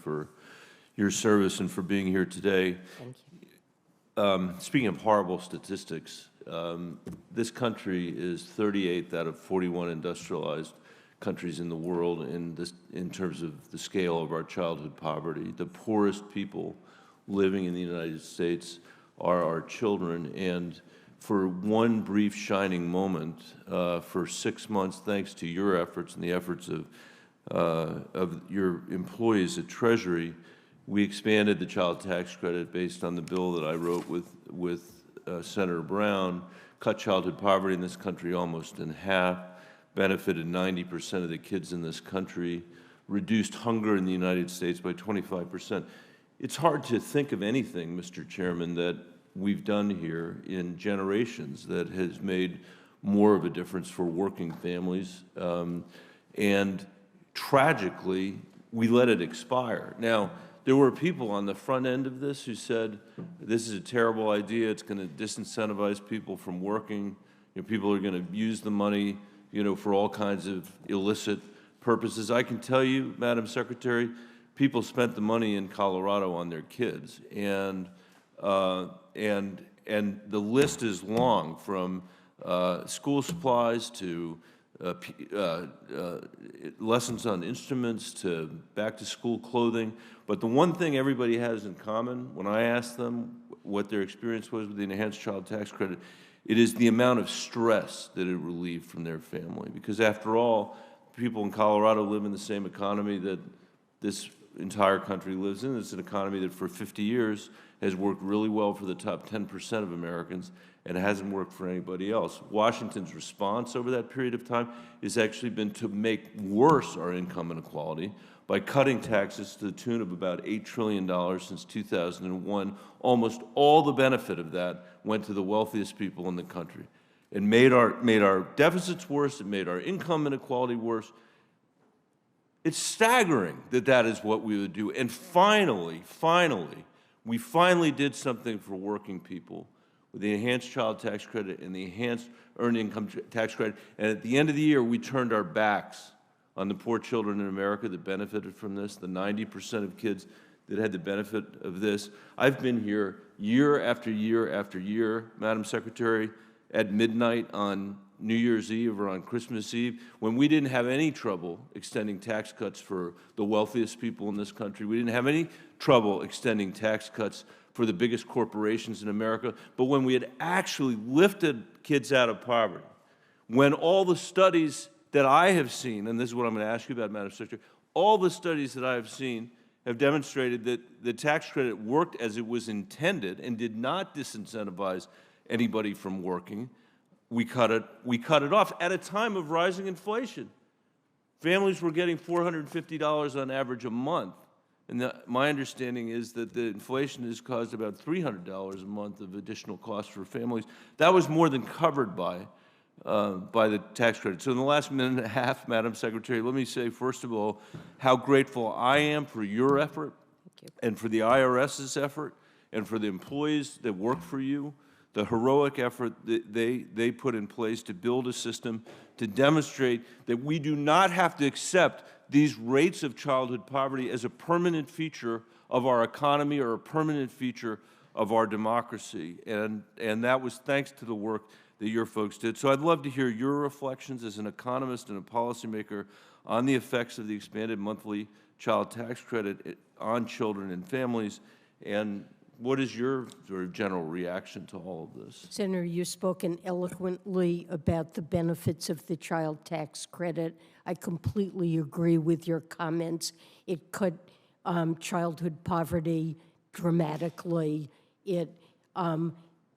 for your service and for being here today. Thank you. Speaking of horrible statistics, this country is 38th out of 41 industrialized countries in the world in terms of the scale of our childhood poverty. The poorest people living in the United States are our children, and for one brief shining moment, for 6 months, thanks to your efforts and the efforts of your employees at Treasury, we expanded the child tax credit based on the bill that I wrote with Senator Brown, cut childhood poverty in this country almost in half, benefited 90% of the kids in this country, reduced hunger in the United States by 25%. It's hard to think of anything, Mr. Chairman, that we've done here in generations that has made more of a difference for working families. And tragically, we let it expire. Now, there were people on the front end of this who said, this is a terrible idea, it's going to disincentivize people from working, people are going to use the money for all kinds of illicit purposes. I can tell you, Madam Secretary, people spent the money in Colorado on their kids, and the list is long, from school supplies to lessons on instruments to back-to-school clothing. But the one thing everybody has in common, when I asked them what their experience was with the enhanced child tax credit, it is the amount of stress that it relieved from their family. Because after all, people in Colorado live in the same economy that this entire country lives in. It's an economy that for 50 years has worked really well for the top 10% of Americans, and it hasn't worked for anybody else. Washington's response over that period of time has actually been to make worse our income inequality by cutting taxes to the tune of about $8 trillion since 2001. Almost all the benefit of that went to the wealthiest people in the country. It made our deficits worse. It made our income inequality worse. It's staggering that that is what we would do. And finally, we finally did something for working people with the enhanced child tax credit and the enhanced earned income tax credit. And at the end of the year, we turned our backs on the poor children in America that benefited from this, the 90% of kids that had the benefit of this. I've been here year after year after year, Madam Secretary, at midnight on New Year's Eve or on Christmas Eve, when we didn't have any trouble extending tax cuts for the wealthiest people in this country. We didn't have any trouble extending tax cuts for the biggest corporations in America. But when we had actually lifted kids out of poverty, when all the studies that I have seen, and this is what I'm going to ask you about, Madam Secretary, all the studies that I have seen have demonstrated that the tax credit worked as it was intended and did not disincentivize anybody from working. We cut it off at a time of rising inflation. Families were getting $450 on average a month. And my understanding is that the inflation has caused about $300 a month of additional costs for families. That was more than covered by the tax credit. So in the last minute and a half, Madam Secretary, let me say, first of all, how grateful I am for your effort and for the IRS's effort and for the employees that work for you, the heroic effort that they put in place to build a system to demonstrate that we do not have to accept these rates of childhood poverty as a permanent feature of our economy or a permanent feature of our democracy. And that was thanks to the work that your folks did. So I'd love to hear your reflections as an economist and a policymaker on the effects of the expanded monthly child tax credit on children and families, and what is your sort of general reaction to all of this? Senator, you've spoken eloquently about the benefits of the child tax credit. I completely agree with your comments. It cut childhood poverty dramatically. It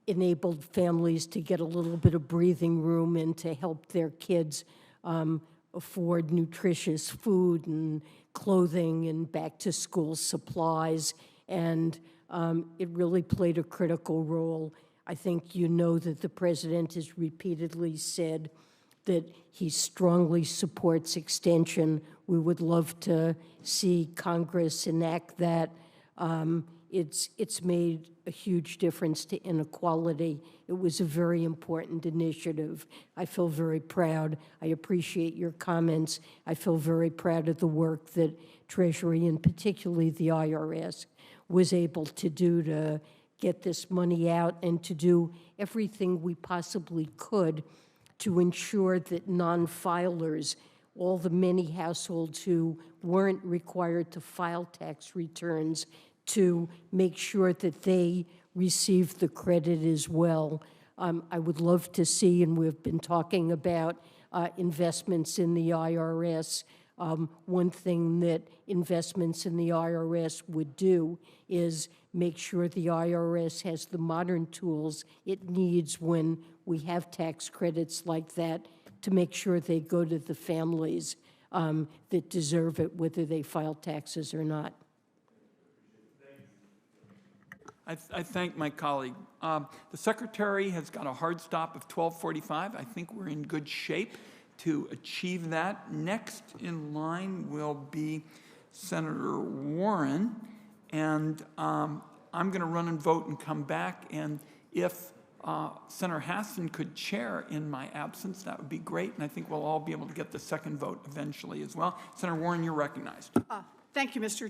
enabled families to get a little bit of breathing room and to help their kids afford nutritious food and clothing and back-to-school supplies. And it really played a critical role. I think you know that the President has repeatedly said that he strongly supports extension. We would love to see Congress enact that it's made a huge difference to inequality. It was a very important initiative. I feel very proud. I appreciate your comments. I feel very proud of the work that Treasury, and particularly the IRS, was able to do to get this money out and to do everything we possibly could to ensure that non-filers, all the many households who weren't required to file tax returns, to make sure that they receive the credit as well. I would love to see, and we've been talking about investments in the IRS. One thing that investments in the IRS would do is make sure the IRS has the modern tools it needs when we have tax credits like that to make sure they go to the families that deserve it, whether they file taxes or not. I thank my colleague. The Secretary has got a hard stop of 12:45. I think we're in good shape to achieve that. Next in line will be Senator Warren, and I'm going to run and vote and come back, and if Senator Hassan could chair in my absence, that would be great, and I think we'll all be able to get the second vote eventually as well. Senator Warren, you're recognized. Thank you, Mr.